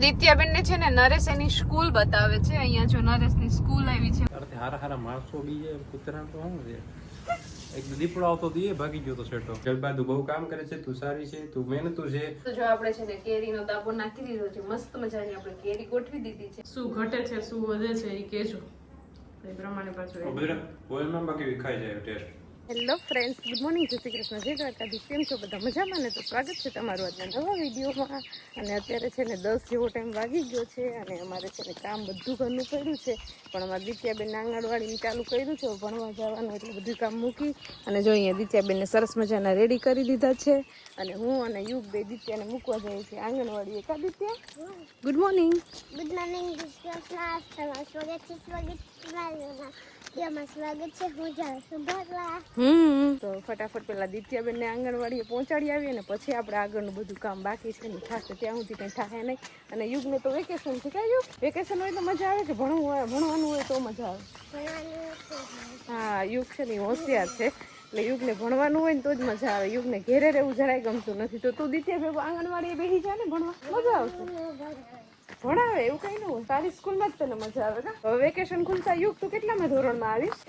દિત્યાબેન ને છે ને નરેશ એની સ્કૂલ બતાવે છે. અહીંયા જો નરેશની સ્કૂલ આવી છે. હારા હારા માણસો બીજે કૂતરા તો શું છે એક દીપડો આવતો દીએ ભાગી ગયો તો સેટો. જલબાદુ બહુ કામ કરે છે, તું સારી છે, તું મહેનતુ છે. તો જો આપણે છે ને કેરીનો દાબો નાખી દીધો છે. મસ્ત મજાની આપણે કેરી ગોઠવી દીધી છે. શું ઘટે છે શું વધે છે એ કહેજો એ પ્રમાણે પાછું બધા બોલમાં બાકી વિખાઈ જાય test. Hello friends, good morning, જય શ્રી કૃષ્ણ, જય દ્વારકાધીશ. કેમ છો બધા? મજામાં ને? તો સ્વાગત છે તમારું આજના નવા વિડીયોમાં. અને અત્યારે છે ને 10 જેવો ટાઈમ વાગી ગયો છે અને અમારે છે ને કામ બધું ઘરનું પડ્યું છે. પણ અમારે દિત્યાબેન આંગણવાડીને ચાલુ કર્યું છે ભણવા જવાનું, એટલે બધું કામ મૂકી અને જો અહીંયા દિત્યાબેનને સરસ મજાના રેડી કરી દીધા છે. અને હું અને યુગ બે દિત્યાને મૂકવા જઈએ છીએ આંગણવાડીએ. કા દિત્યા? Good morning. Good morning. સ્વાગત છે હું જાઉં છું ભરવા. તો ફટાફટ પેલા દિત્યાબેન ને આંગણવાડીએ પહોંચાડી આવીએ ને પછી આપણે આગળનું બધું કામ બાકી છે ને થશે ત્યાં સુધી કંઈ થાય નહીં. અને યુગને તો વેકેશન છે. ક્યાં યુગ? વેકેશન હોય તો મજા આવે કે ભણવાનું હોય તો મજા આવે? હા, યુગ છે ને હોશિયાર છે એટલે યુગને ભણવાનું હોય ને તો જ મજા આવે. યુગને ઘેરે રહેવું જરાય ગમતું નથી. તો તું દિત્યા આંગણવાડીએ બેસી જાય ને ભણવા, મજા આવશે. ભણાવે એવું કઈ ન હોય, તારી સ્કૂલમાં જ તને મજા આવે. હવે વેકેશન ખુલતા યુગ તું કેટલામાં ધોરણમાં આવીશ?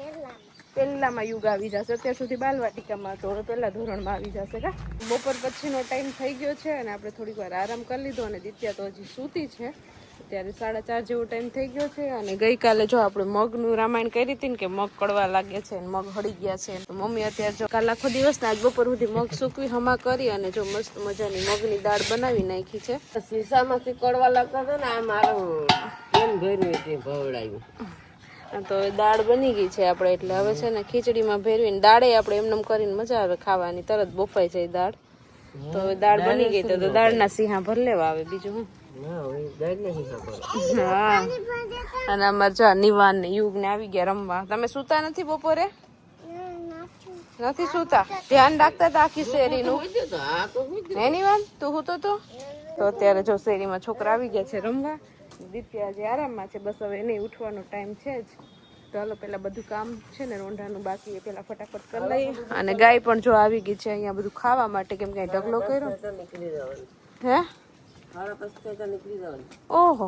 પહેલામાં યુગ આવી જશે. અત્યાર સુધી બાલવાટિકામાં તો હવે પહેલા ધોરણમાં આવી જશે. કા બપોર પછીનો ટાઈમ થઈ ગયો છે અને આપણે થોડીક વાર આરામ કરી લીધો અને દિત્યા તો હજી સૂતી છે. અત્યારે 4:30 જેવો ટાઈમ થઈ ગયો છે. અને ગઈકાલે જો આપણે મગનું રામાયણ કરી હતી ને કે મગ કડવા લાગે છે ને મગ હળી ગયા છે, તો મમ્મી અત્યારે જો કાલ આખો દિવસ ને આજ બપોર સુધી મગ સૂકવી હમા કરી અને જો મસ્ત મજાની મગની દાળ બનાવી નાખી છે. શીશામાંથી કડવા લાગતા હતા ને આ મારું કેમ ભર્યું તે ભવડાવ્યું. તો દાળ બની ગઈ છે આપણે, એટલે હવે છે ને ખીચડીમાં ભેરવીને દાળે આપણે એમને કરીને મજા આવે ખાવાની, તરત બફાઈ જાય દાળ. તો દાળ બની ગઈ તો દાળના સિંહા ભર લેવા આવે. બીજું હું હા. અને અમારે જો નિવાન ને યુગ ને આવી ગયા રમવા. તમે સુતા નથી બપોરે? નથી સુતા? ધ્યાન રાખતા હતા આખી શેરીનું? હે નિવાન, તું સૂતો તો? તો અત્યારે જો શેરીમાં છોકરા આવી ગયા છે રમવા. દિત્યા જે આરામમાં છે, બસ હવે એને ઉઠવાનો ટાઈમ છે જ. તો હાલો પેલા બધું કામ છે ને રોંઢાનું બાકી એ પેલા ફટાફટ કરી લઈએ. અને ગાય પણ જો આવી ગઈ છે અહીંયા બધું ખાવા માટે, કેમ કે ઢગલો કર્યો. હે? ઓહો,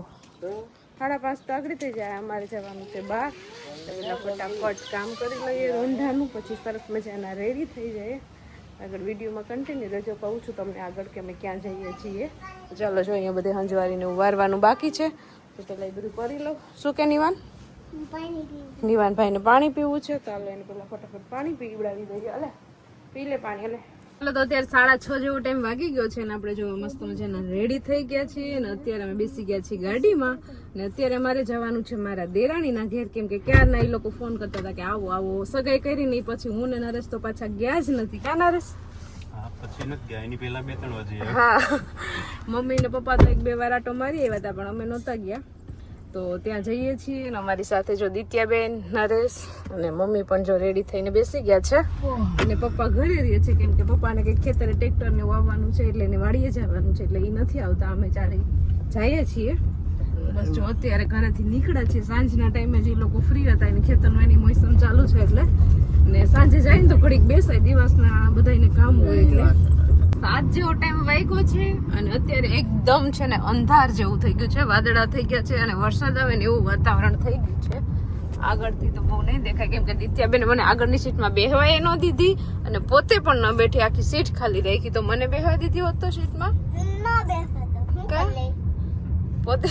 5:30 તો આગળ થઈ જાય. અમારે જવાનું છે બહાર. પેલા ફટાફટ કામ કરી લઈએ રોંઢાનું, પછી સરસ મજાના રેડી થઈ જાય. આગળ વિડીયોમાં કન્ટિન્યુ રહેજો, કહું છું તમને આગળ કે અમે ક્યાં જઈએ છીએ. ચાલો જો અહીંયા બધે હંજવારીને વારવાનું બાકી છે તો પેલા એ બધું કરી લો. શું કે નિવાન? નિવાન ભાઈને પાણી પીવું છે. ચાલો એને પેલા ફટાફટ પાણી પીવડાવી દઈએ. અલે પી લે પાણી. અલે ચાલો, તો અત્યારે 6:30 જેવો ટાઈમ વાગી ગયો છે અને આપણે જો મસ્ત મજાના રેડી થઈ ગયા છીએ અને અત્યારે અમે બેસી ગયા છીએ ગાડીમાં. અને અત્યારે અમારે જવાનું છે મારા દેરાણીના ઘેર, કેમ કે ક્યારના એ લોકો ફોન કરતા હતા કે આવો આવો. સગાઈ કરી નહીં પછી હું ને નરેશ તો પાછા ગયા જ નથી. કા નરેશ? હા, મમ્મી ને પપ્પા તો 1-2 વાર આટો મારી આવ્યા હતા પણ અમે નહોતા ગયા. તો ત્યાં જઈએ છીએ અને અમારી સાથે જો દિત્યાબેન, નરેશ અને મમ્મી પણ જો રેડી થઈને બેસી ગયા છે. અને પપ્પા ઘરે રહે છે, કેમ કે પપ્પાને કંઈક ખેતરે ટ્રેક્ટર ને વાવવાનું છે એટલે એને વાડીએ જવાનું છે, એટલે એ નથી આવતા. અમે ચારે જઈએ છીએ. બસ જો અત્યારે ઘરેથી નીકળ્યા છે. સાંજના ટાઈમે જે લોકો ફ્રી હતા એને ખેતરનું એની મોસમ ચાલુ છે એટલે, ને સાંજે જાય ને તો ઘડીક બેસાય, દિવસના બધાને કામ હોય એટલે. 7 જેવો ટાઈમ વાગ્યો છે અને અત્યારે એકદમ છે ને અંધાર જેવું થઈ ગયું છે, વાદળા થઈ ગયા છે અને વરસાદ આવે ને એવું વાતાવરણ થઈ ગયું છે. આગળથી તો બહુ નહીં દેખાય, કેમ કે દિત્યાબેન મને આગળની સીટમાં બેહવાય ન દીધી અને પોતે પણ ન બેઠી, આખી સીટ ખાલી રાખી. તો મને બેહવા દીધી હોત તો સીટમાં પોતે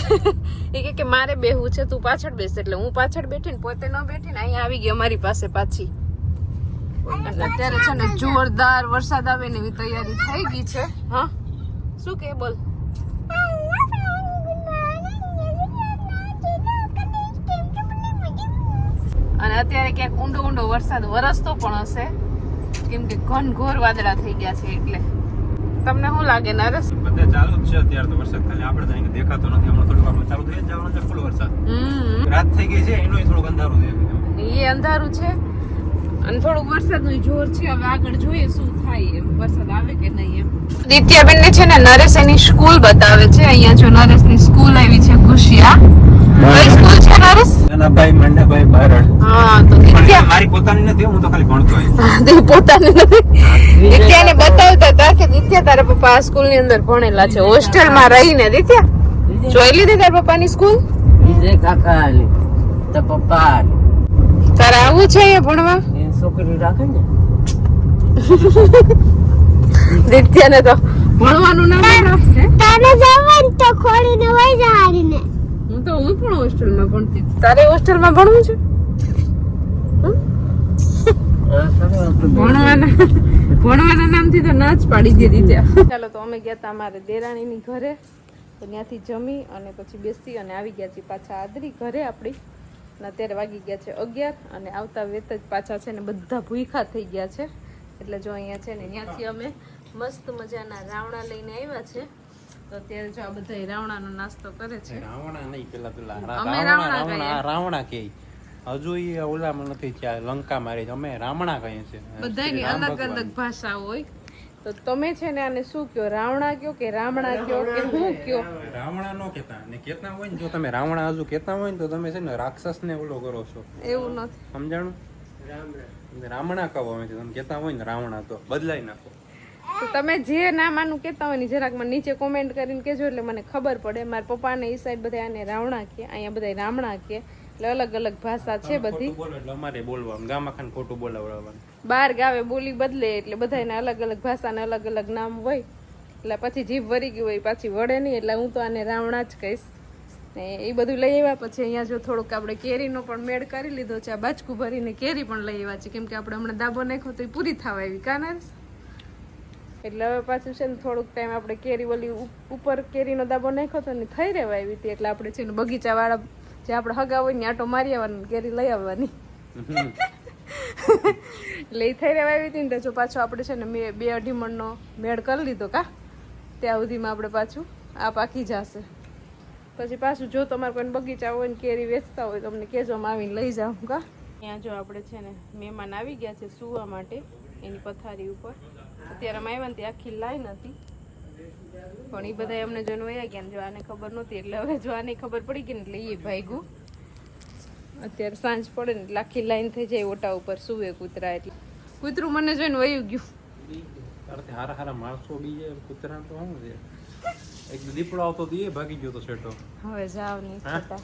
એ કે મારે બેહવું છે, તું પાછળ બેસ. એટલે હું પાછળ બેઠી ને પોતે ન બેઠી ને અહીંયા આવી ગઈ અમારી પાસે પાછી. અત્યારે છે ને જોરદાર વરસાદ આવે ને એવી તૈયારી થઈ ગઈ છે. હા, શું કે બોલ? અને અત્યારે ક્યાંક ઊંડો ઊંડો વરસાદ વરસતો પણ હશે, કેમ કે ઘનઘોર વાદળા થઈ ગયા છે. એટલે તમને શું લાગે નરેશ? બધે ચાલુ જ છે અત્યારે તો વરસાદ, ખાલી આપણે તો અહીં દેખાતો નથી. હમણાં થોડી વાર ચાલુ થઈ જવાનું છે ફૂલ વરસાદ. રાત થઈ ગઈ છે એનું થોડુંક અંધારું છે. એ અંધારું છે અને થોડુંક વરસાદનું જોર છે. હવે આગળ જોઈએ શું થાય, એમ વરસાદ આવે કે નહીં એમ. દિત્યાબેન ને છે ને નરેશ એની સ્કૂલ બતાવે છે. અહીંયા જો નરેશ ની સ્કૂલ આવી છે ખુશિયા. કઈ સ્કૂલ છે નરેશ? નાનાભાઈ મંડાભાઈ બારડ. હા, તો દિત્યા મારી પોતાની નથી, હું તો ખાલી ભણતો હોય. તે પોતાની નથી. દિત્યાને બતાવતા હતા કે દિત્યા તારા પપ્પા આ સ્કૂલ ની અંદર ભણેલા છે, હોસ્ટેલમાં રહીને. દિત્યા જોઈ લીધી તાર પપ્પાની સ્કૂલ? વિજય કાકાની તો પપ્પા તારે આવું છે અહીંયા ભણવા? એ છોકરી રાખે ને દિત્યાને તો ભણવાનું ના રાખે. તારે જવાનું તો ખોડીને વઈ જવાની હું પણ હોસ્ટેલમાં ભણતી હતી. તારે હોસ્ટેલમાં ભણવું છે? ભણવાના નામથી તો ના જ પાડી દીધી ત્યાં. ચાલો તો અમે ગયા હતા અમારે દેરાણીની ઘરે, તો ત્યાંથી જમી અને પછી બેસી અને આવી ગયા છીએ પાછા આદરી ઘરે આપણી. અને અત્યારે વાગી ગયા છે 11 અને આવતા વેત જ પાછા છે ને બધા ભૂખા થઈ ગયા છે. એટલે જો અહીંયા છે ને ત્યાંથી અમે મસ્ત મજાના રાવણા લઈને આવ્યા છે. તો અત્યારે જો આ બધા રાવણાનો નાસ્તો કરે છે. રાવણા નહીં, પેલા અમે રાવણા કહીએ. રાવણા કે હજુ ઈ ઓલામાં નથી ત્યાં લંકા મારી, અમે રામણા કહીએ છીએ. બધાની અલગ અલગ ભાષા હોય. તો તમે છે ને આને શું કયો? રાવણા કયો કે રામણા કયો કે શું કયો? રાવણા નો કેતા ને કેતા હોય ને, જો તમે રાવણા હજુ કેતા હોય ને તો તમે છે ને રાક્ષસ ને ઓલો કરો છો. એવું નથી. સમજાણું? રામણા કહો અમે તમે કેતા હોય ને રાવણા તો બદલાઈ નાખો. તો તમે જે નામ આનું કહેતા હોય ને જરાક મને નીચે કોમેન્ટ કરીને કહેજો એટલે મને ખબર પડે. મારા પપ્પાને એ સાઈડ બધા આને રાવણા કે, અહીંયા બધા રામણા કે. એટલે અલગ અલગ ભાષા છે બધી. બોલો એટલે અમારે બોલવાનું, ગામ આખાને ખોટું બોલાવડાવવાનું. બાર ગાવે બોલી બદલે એટલે બધાને અલગ અલગ ભાષાને અલગ અલગ નામ હોય. એટલે પછી જીભ વરી ગઈ હોય પાછી વળે નહીં. એટલે હું તો આને રાવણા જ કહીશ. ને એ બધું લઈ આવ્યા. પછી અહીંયા જો થોડુંક આપણે કેરીનો પણ મેળ કરી લીધો છે. આ બાચકું ભરીને કેરી પણ લઈ આવ્યા છે, કેમ કે આપણે હમણાં દાબો નાખ્યો તો એ પૂરી થવા આવી કાના. એટલે હવે પાછું છે ને થોડુંક ટાઈમ આપણે કેરી ઓલી ઉપર કેરીનો દાબો નાખ્યો તો ને થઈ રહેવા આવી હતી. એટલે આપણે છે ને બગીચા વાળા જે આપણે હગા હોય ને આટો મારી આવવાનું, કેરી લઈ આવવાની. એટલે એ થઈ રહેવા આવી હતી ને જો પાછો આપણે છે ને 2-2.5 મણનો મેળ કરી લીધો કા. ત્યાં સુધીમાં આપણે પાછું આ પાકી જશે. પછી પાછું જો તમારે કોઈ બગીચા હોય ને કેરી વેચતા હોય તો અમને કહેજો, આવીને લઈ જાઉં કા. ત્યાં જો આપણે છે ને મહેમાન આવી ગયા છે સુવા માટે એની પથારી ઉપર. અત્યારે અમે આવ્યા ને ત્યાં આખી લાઈન હતી, પણ એ બધા અમને જોઈને વયા ગયા ને જો આને ખબર નહોતી. એટલે હવે જો આને ખબર પડી ગઈ ને એટલે એ ભાગ્યું. અત્યારે સાંજ પડે ને એટલે આખી લાઈન થઈ જાય ઓટા ઉપર સુવે કૂતરા. એટલે કૂતરું મને જોઈને વયું ગયું. તારથી હારા હારા માણસો બી જાય, કૂતરા તો શું છે? એક દીપડો આવતો દીએ ભાગી ગયો તો સેટો. હવે જાવ નહીં થતા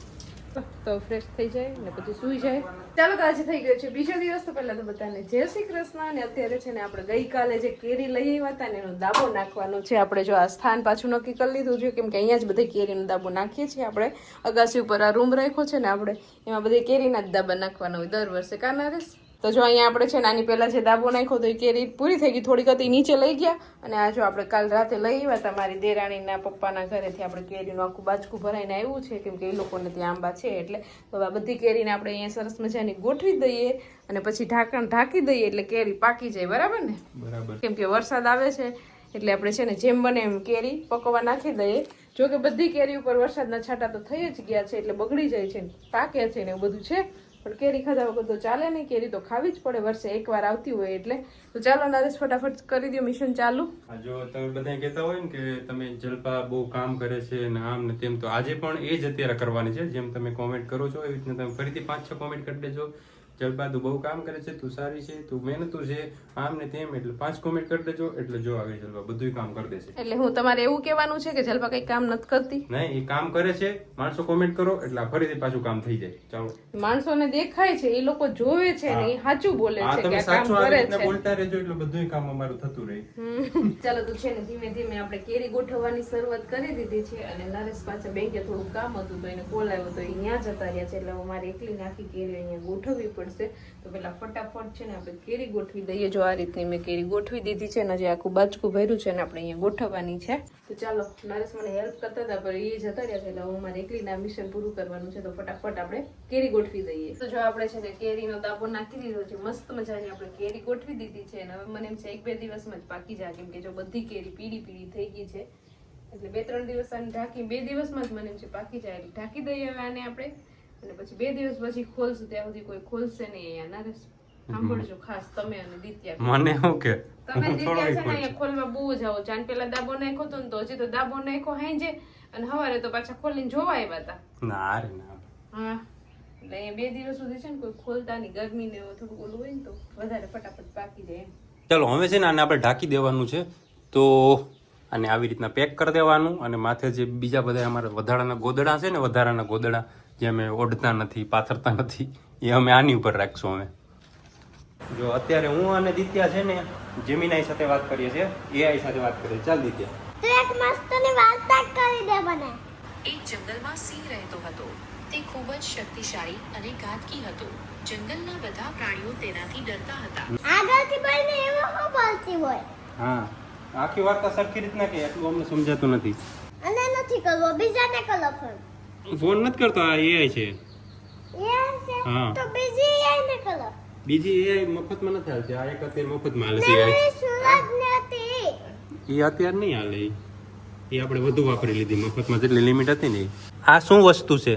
તો ફ્રેશ થઈ જાય ને પછી સુઈ જાય. ચાલો તો આજે થઈ ગયો છે બીજો દિવસ. તો પહેલા તો બધાને જય શ્રી કૃષ્ણ. અને અત્યારે છે ને આપણે ગઈકાલે જે કેરી લઈ આવ્યા હતા ને એનો દાબો નાખવાનો છે. આપણે જો આ સ્થાન પાછું નક્કી કરી લીધું છે, કેમ કે અહીંયા જ બધે કેરીનો દાબો નાખીએ છીએ આપણે. અગાસી ઉપર આ રૂમ રાખ્યો છે ને આપણે, એમાં બધે કેરીના જ દાબા નાખવાના હોય દર વર્ષે કા નરેશ? તો જો અહીંયા આપણે છે ને આની પહેલા જે દાબો નાખ્યો તો એ કેરી પૂરી થઈ ગઈ, થોડીક હતી નીચે લઈ ગયા. અને આ જો આપણે કાલ રાતે લઈ આવ્યા હતા મારી દેરાણીના પપ્પાના ઘરેથી. આપણે કેરીનું આખું બાચકું ભરાઈને આવ્યું છે, કેમ કે એ લોકોને ત્યાં આંબા છે. એટલે તો આ બધી કેરીને આપણે અહીંયા સરસ મજાની ગોઠવી દઈએ અને પછી ઢાંકણ ઢાંકી દઈએ એટલે કેરી પાકી જાય. બરાબર ને? બરાબર. કેમ કે વરસાદ આવે છે એટલે આપણે છે ને જેમ બને એમ કેરી પકવવા નાખી દઈએ. જો કે બધી કેરી ઉપર વરસાદના છાંટા તો થઈ જ ગયા છે એટલે બગડી જાય છે, પાકે છે ને એવું બધું છે. પણ કેરી ખાધા વગર તો ચાલે નહીં, કેરી તો ખાવી જ પડે, વર્ષે એકવાર આવતી હોય એટલે. તો ચાલો નરેશ ફટાફટ કરી દો મિશન ચાલુ. જો તમે બધા કહેતા હોય ને કે તમે જલપા બહુ કામ કરે છે ને આમ ને તેમ, તો આજે પણ એ જ અત્યારે કરવાની છે. જેમ તમે કોમેન્ટ કરો છો એવી રીતના તમે ફરીથી 5-6 કોમેન્ટ કરી દેજો. જલપા તું બહુ કામ કરે છે, તું સારી છે, તું મહેનતું છે, આમ ને તેમ. એટલે 5 કોમેન્ટ કરી દેજો એટલે જો આગળ જલપા બધું કામ કરી દેશે. એટલે હું તમારે એવું કહેવાનું છે કે જલપા કઈ કામ નથી કરતી? નહીં, એ કામ કરે છે. માણસો કોમેન્ટ કરો એટલે ફરીથી પાછું કામ થઈ જાય. ચાલો, માણસોને દેખાય છે, એ લોકો જોવે છે ને એ સાચું બોલે છે કે આ કામ કરે છે. બોલતા રહેજો એટલે બધું કામ અમારું થતું રહે. ચાલો તો છે ને ધીમે ધીમે આપણે કેરી ગોઠવવાની શરૂઆત કરી દીધી છે. અને નરેશ પાછા બેંકે થોડું કામ હતું તો એને કોલ આવ્યો તો એ ત્યાં જતા રહ્યા છે. એટલે મારે એકલી નાખી કેરી અહીંયા ગોઠવવી પડશે. તો પેલા ફટાફટ છે ને આપણે કેરી ગોઠવી દઈએ. જો આ રીતની મેં કેરી ગોઠવી દીધી છે ને જે આખું બાચકું ભર્યું છે ને આપણે અહીંયા ગોઠવવાની છે. તો ચાલો નરેશ મને હેલ્પ કરતા હતા પણ એ જતા રહ્યા છે એટલે હું મારે એકલીના મિશન પૂરું કરવાનું છે. તો ફટાફટ આપણે કેરી ગોઠવી દઈએ. તો જો આપણે છે ને કેરીનો દાબો નાખી દીધો છે, મસ્ત મજાની આપણે કેરી ગોઠવી દીધી છે. અને હવે મને એમ છે 1-2 દિવસમાં જ પાકી જાય, કેમ કે જો બધી કેરી પીળી પીળી થઈ ગઈ છે. એટલે 2-3 દિવસ આને ઢાંકી 2 દિવસમાં જ મને એમ છે પાકી જાય. એટલે ઢાંકી દઈએ હવે આને આપણે. અને પછી 2 દિવસ પછી ખોલશું. ત્યાં સુધી કોઈ ખોલશે નહીં અહીંયા. નરેશ સાંભળજો ખાસ તમે અને દિત્યા. મને શું કે તમે દિત્યા છે ને અહીંયા ખોલવા બહુ જ આવો. જાન પેલા દાબો નાખ્યો તો ને તો હજી તો દાબો નાખ્યો હાંજે અને સવારે તો પાછા ખોલીને જોવા આવ્યા હતા. ના રે ના. હા એટલે અહીંયા 2 દિવસ સુધી છે ને કોઈ ખોલતા નહીં. ગરમી ને થોડું ઓલું હોય ને તો વધારે ફટાફટ પાકી જાય એમ. ચાલો હવે છે ને આને આપણે ઢાંકી દેવાનું છે. તો અને આવી રીતના પેક કરી દેવાનું. અને માથે જે બીજા બધા અમારા વધારાના ગોદડા છે ને, વધારાના ગોદડા જે અમે ઓઢતા નથી, પાથરતા નથી, એ અમે આની ઉપર રાખશું. અમે જો અત્યારે હું અને દિત્યા છે ને જેમિનાઈ સાથે વાત કરીએ છીએ, એઆઈ સાથે વાત કરીએ. ચાલ દિત્યા, તો એક મસ્તની વાર્તા કરી દે મને. એક જંગલમાં સિંહ રહેતો હતો. તે ખૂબ જ શક્તિશાળી અને ઘાતકી હતો. જંગલના બધા પ્રાણીઓ તેનાથી ડરતા હતા. આગળથી બોલને એવો હું બોલતી હોય. હા આખી વાર્તા સરખી રીતના કે એટલું અમને સમજાતું નથી. અને નથી કરવો, બીજાને કરો ફોન. ફોન નથી કરતો, આ એઆઈ છે. એ છે હા. તો બીજી આઈને કરો. બીજી એઆઈ મફતમાં નથી હાલતી, આ એક અત્યારે મફતમાં હાલે છે મેરી AI. સુરત નથી. એ અત્યારે નહીં હાલે, એ આપણે વધુ વાપરી લીધી મફતમાં, જેટલી લિમિટ હતી ને. આ શું વસ્તુ છે?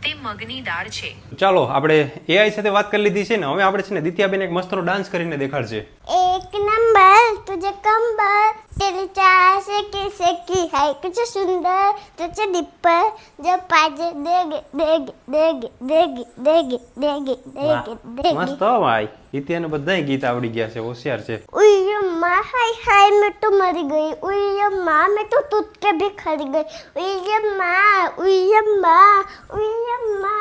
તે મગની દાળ છે. ચાલો આપણે એઆઈ સાથે વાત કરી લીધી છે ને, હવે આપણે છે ને દિત્યાબેન એક મસ્તનો ડાન્સ કરીને દેખાડશે. एक नंबर तुझे कंबर तेरी चाह से की है कुछ सुंदर तुझे डिपर जब पाजे देगे देगे देगे देगे देगे देगे देगे देगे મસ્ત હો ભાઈ, દિત્યાને બધાય ગીત આવડી ગયા છે, હોશિયાર છે. उय्यम्मा हाय हाय मैं तो मर गई उय्यम्मा मैं तो टूट के भी खड़ी गई उय्यम्मा उय्यम्मा उय्यम्मा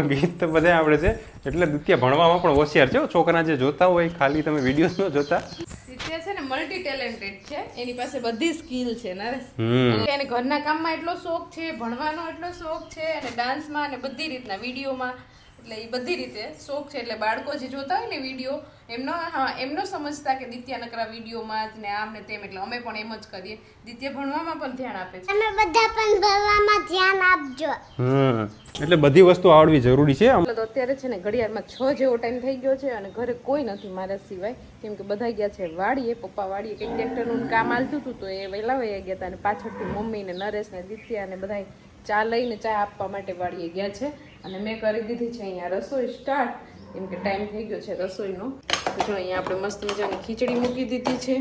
ગીત તો બધા આવડે છે, એટલે દિત્યા ભણવામાં પણ હોશિયાર છે. છોકરા જે જોતા હોય ખાલી તમે વિડીયોઝ ન જોતા, દિત્યા છે ને મલ્ટી ટેલેન્ટેડ છે, એની પાસે બધી સ્કિલ છે નરેશ. હમ એટલે એને ઘરના કામમાં એટલો શોખ છે, ભણવાનો એટલો શોખ છે, અને ડાન્સમાં અને બધી રીતના વિડીયોમાં, એટલે એ બધી રીતે શોખ છે. એટલે બાળકો જે જોતા હોય ને વિડીયો, એમનો સમજતા કે દિત્યા નકરા વિડીયોમાં જ ને આમ ને તેમ, એટલે અમે પણ એમ જ કરીએ. દિત્યા ભણવામાં પણ ધ્યાન આપે છે. તમે બધા પણ ભણવામાં ધ્યાન આપજો. એટલે બધી વસ્તુ આવડવી જરૂરી છે. એટલે તો અત્યારે છે ને ઘડિયાળમાં 6 જેવો ટાઈમ થઈ ગયો છે, અને ઘરે કોઈ નથી મારા સિવાય, કેમ કે બધા ગયા છે વાડીએ. પપ્પા વાડીએ કંઈક ટ્રેક્ટરનું કામ હાલતું હતું તો એ વહેલા વહી ગયા હતા, અને પાછળથી મમ્મી ને નરેશ ને દિત્યા ને બધા ચા લઈને ચા આપવા માટે વાડીએ ગયા છે. અને મેં કરી દીધી છે અહીંયા રસોઈ સ્ટાર્ટ, કેમ કે ટાઈમ થઈ ગયો છે રસોઈનો. તો જો અહીંયા આપણે મસ્ત મજાની ખીચડી મૂકી દીધી છે.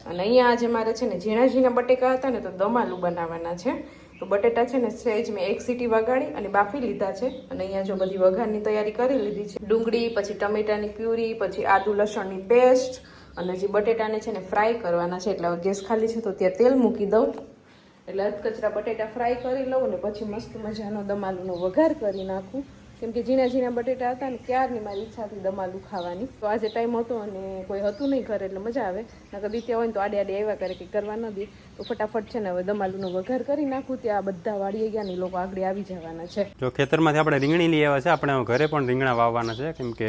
અને અહીંયા આજે મારે છે ને ઝીણા ઝીણા બટેકા હતા ને, તો દમાલું બનાવવાના છે. તો બટેટા છે ને સહેજ મેં 1 સીટી વગાડી અને બાફી લીધા છે. અને અહીંયા જો બધી વઘારની તૈયારી કરી લીધી છે. ડુંગળી, પછી ટમેટાની પ્યુરી, પછી આદુ લસણની પેસ્ટ, અને જે બટેટાને છે ને ફ્રાય કરવાના છે. એટલે હવે ગેસ ખાલી છે તો ત્યાં તેલ મૂકી દઉં, એટલે અધકચરા બટેટા ફ્રાય કરી લઉં, અને પછી મસ્ત મજાનો દમાલુનો વઘાર કરી નાખું. કેમ કે ઝીણા ઝીણા બટેટા હતા ને, ક્યારની મારી ઈચ્છા હતી દમાલું ખાવાની. તો આજે ટાઈમ હતો અને કોઈ હતું નહીં ઘરે, એટલે મજા આવે. નકર દિત્યા હોય ને તો આડે આડે આવ્યા કરે, કંઈ કરવા ન દે. તો ફટાફટ છે ને હવે દમાલુનો વઘાર કરી નાખું. ત્યાં બધા વાળીએ ગયા ને લોકો આગળ આવી જવાના છે. જો ખેતરમાંથી આપણે રીંગણી લઈ આવ્યા છે, આપણે ઘરે પણ રીંગણા વાવવાના છે, કેમ કે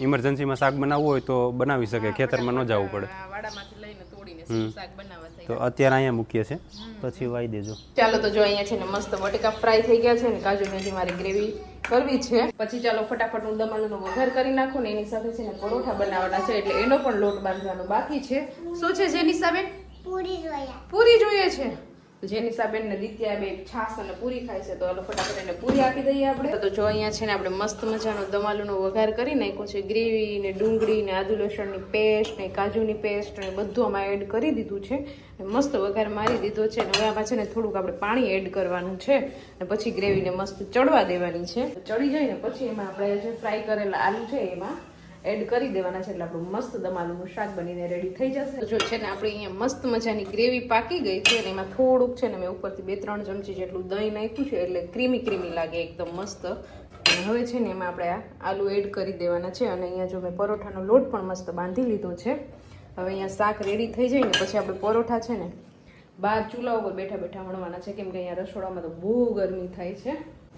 ઇમરજન્સીમાં શાક બનાવવું હોય તો બનાવી શકે, ખેતરમાં ન જવું પડે. વાડામાંથી લઈને તોડીને શાક બનાવવા થઈ. તો અત્યારે અહીંયા મૂકીએ છે, પછી વાઈ દેજો. ચાલો તો જો અહીંયા છે ને મસ્ત બટેકા ફ્રાય થઈ ગયા છે, ને કાજુ મેથી મારી ગ્રેવી કરવી છે. પછી ચાલો ફટાફટ હું દમાલુનો વઘાર કરી નાખું ને એની સાથે છે ને પરોઠા બનાવવાના છે, એટલે એનો પણ લોટ બાંધવાનો બાકી છે. શું છે જેની સાબેન? પૂરી જોયા. પૂરી જોઈએ છે. જેની સાબેન ને દિત્યા બે છાસ અને પૂરી ખાય છે, તો હાલો ફટાફટ એને પૂરી આપી દઈએ આપણે. તો જો અહીંયા છે ને આપણે મસ્ત મજાનો દમાલુનો વઘાર કરી નાખ્યો છે. ગ્રેવી ને ડુંગળી ને આદુ લસણની પેસ્ટ ને કાજુની પેસ્ટ ને બધું આમાં એડ કરી દીધું છે. મસ્ત વઘાર મારી દીધો છે. અને હવે આમાં છે ને થોડુંક આપણે પાણી એડ કરવાનું છે, અને પછી ગ્રેવીને મસ્ત ચડવા દેવાની છે. ચડી જાય ને પછી એમાં આપણે જે ફ્રાય કરેલા આલુ છે એમાં એડ કરી દેવાના છે, એટલે આપણું મસ્ત દમાલુનું શાક બનીને રેડી થઈ જશે. જો છે ને આપણે અહીંયા મસ્ત મજાની ગ્રેવી પાકી ગઈ છે, અને એમાં થોડુંક છે ને મેં ઉપરથી 2-3 ચમચી જેટલું દહીં નાખ્યું છે, એટલે ક્રીમી લાગે એકદમ મસ્ત. અને હવે છે ને એમાં આપણે આ આલુ એડ કરી દેવાના છે. અને અહીંયા જો મેં પરોઠાનો લોટ પણ મસ્ત બાંધી લીધો છે. હવે અહીંયા શાક રેડી થઈ જાય ને પછી આપણે પરોઠા છે ને બહાર ચૂલા ઉપર બેઠા બેઠા વણવાના છે, કેમ કે અહીંયા રસોડામાં તો બહુ ગરમી થાય છે.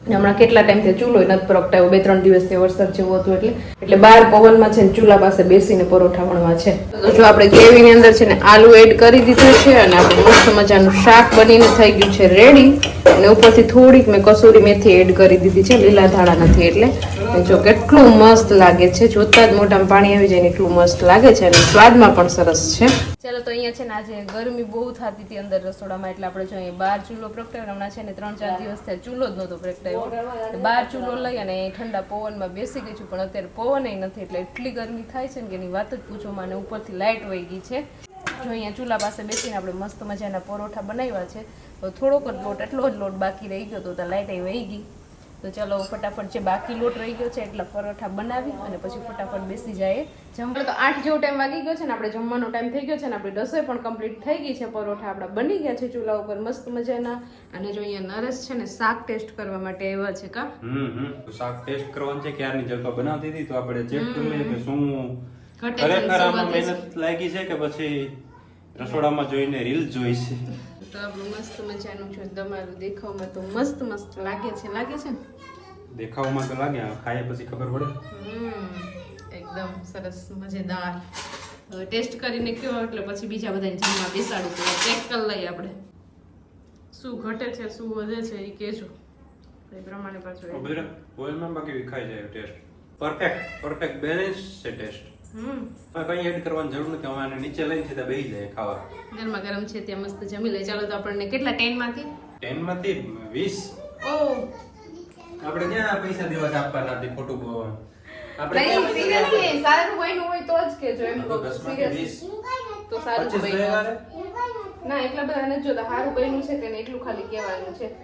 હમણાં કેટલા ટાઈમથી ચૂલો નથી પ્રગટાયો, 2-3 દિવસથી વરસાદ જેવું હતું, એટલે બહાર પવનમાં છે ને ચૂલા પાસે બેસીને પરોઠા વણવા છે. તો જો આપણે ગ્રેવીની અંદર છે ને આલુ એડ કરી દીધું છે, અને આપણે મસ્ત મજાનું શાક બનીને થઈ ગયું છે રેડી. અને ઉપરથી થોડીક મેં કસૂરી મેથી એડ કરી દીધી છે, લીલા ધાણા નથી એટલે. જો કેટલું મસ્ત લાગે છે, જોતા જ મોઢામાં પાણી આવી જાય ને એટલું મસ્ત લાગે છે, અને સ્વાદમાં પણ સરસ છે. ચાલો તો અહીંયા છે ને આજે ગરમી બહુ થતી હતી અંદર રસોડામાં, એટલે આપણે જો અહીંયા બહાર ચૂલો પ્રગટાવ્યો. હમણાં છે ને 3-4 દિવસ થયા ચૂલો જ નહોતો પ્રગટાવ્યો, બહાર ચૂલો લઈ અને ઠંડા પવનમાં બેસી ગઈ છું, પણ અત્યારે પવન નથી, એટલે એટલી ગરમી થાય છે ને કે એની વાત જ પૂછોમાં. અને ઉપરથી લાઇટ વહી ગઈ છે. જો અહીંયા ચૂલા પાસે બેસીને આપણે મસ્ત મજાના પરોઠા બનાવ્યા છે. તો થોડોક જ લોટ, એટલો જ લોટ બાકી રહી ગયો તો લાઇટ વહી ગઈ. તો ચાલો ફટાફટ જે બાકી લોટ રહી ગયો છે એટલા પરોઠા બનાવી અને પછી ફટાફટ બેસી જાય જમવા. તો 8 જેવો ટાઈમ વાગી ગયો છે ને આપણે જમવાનો ટાઈમ થઈ ગયો છે ને આપણી રસોઈ પણ કમ્પ્લીટ થઈ ગઈ છે. પરોઠા આપણા બની ગયા છે ચૂલા ઉપર મસ્ત મજાના. અને જો અહીંયા નરેશ છે ને શાક ટેસ્ટ કરવા માટે આવ્યા છે કા. શાક ટેસ્ટ કરવાનું છે. ક્યારની જલપા બનાવતી હતી તો આપણે ચેક કરી લઈએ કે શું ઘટે છે, ખરેખર શું આમાં વધે છે. મહેનત લાગી છે કે પછી રસોડામાં જોઈને રીલ જોઈ છે. તો આપણું મસ્ત મજાનું છે તમારું દેખાવમાં તો મસ્ત મસ્ત લાગે છે ને. દેખાવમાં તો લાગે, ખાય પછી ખબર પડે. એકદમ સરસ મજેદાર. હવે ટેસ્ટ કરીને કયો એટલે પછી બીજા બધાને જમવા બેસાડું તો ચેક કરી લઈએ આપણે શું ઘટે છે શું વધે છે એ કહેજો એ પ્રમાણે પાછું બધા ઓઇલમાં બાકી વિખાઈ જાય ટેસ્ટ. પરફેક્ટ બેલેન્સ છે ટેસ્ટ. હવે કઈ એડ કરવાની જરૂર નથી. અમે આને નીચે લઈને સીધા બેસી જાય ખાવા. ગરમા ગરમ છે ત્યાં મસ્ત જમી લે. ચાલો તો આપણને કેટલા 10 માંથી 10 માંથી 20. ઓ આપણે ક્યાં પૈસા દેવા છે આપવાના નથી ખોટું બોલવાનું. આપણે નહીં ક્યાં પૈસા સિરિયસલી સારું બન્યું હોય તો જ કહેજો એમ તો 10 માંથી 20. તો સારું 25 બન્યું. લેવાના. ના એટલા બધા નથી જોતા સારું બન્યું છે કે નહીં એટલું ખાલી કહેવાનું છે.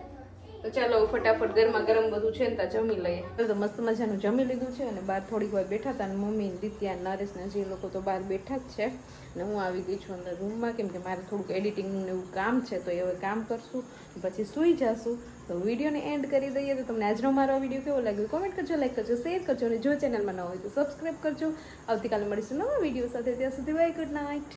તો ચાલો ફટાફટ ગરમા ગરમ બધું છે ને ત્યાં જમી લઈએ. તો મસ્ત મજાનું જમી લીધું છે અને બહાર થોડીક વાર બેઠા હતા અને મમ્મી દિત્યા નરેશ ને જે લોકો તો બહાર બેઠા જ છે અને હું આવી ગઈ છું અંદર રૂમમાં કેમ કે મારે થોડુંક એડિટિંગનું એવું કામ છે તો એ હવે કામ કરશું પછી સૂઈ જશું. તો વિડીયોને એન્ડ કરી દઈએ. તો તમને આજનો મારો વિડીયો કેવો લાગ્યો કોમેન્ટ કરજો, લાઈક કરજો, શેર કરજો અને જો ચેનલમાં ન હોય તો સબસ્ક્રાઈબ કરજો. આવતીકાલે મળીશું નવા વિડીયો સાથે. ત્યાં સુધી બાય, ગુડ નાઇટ.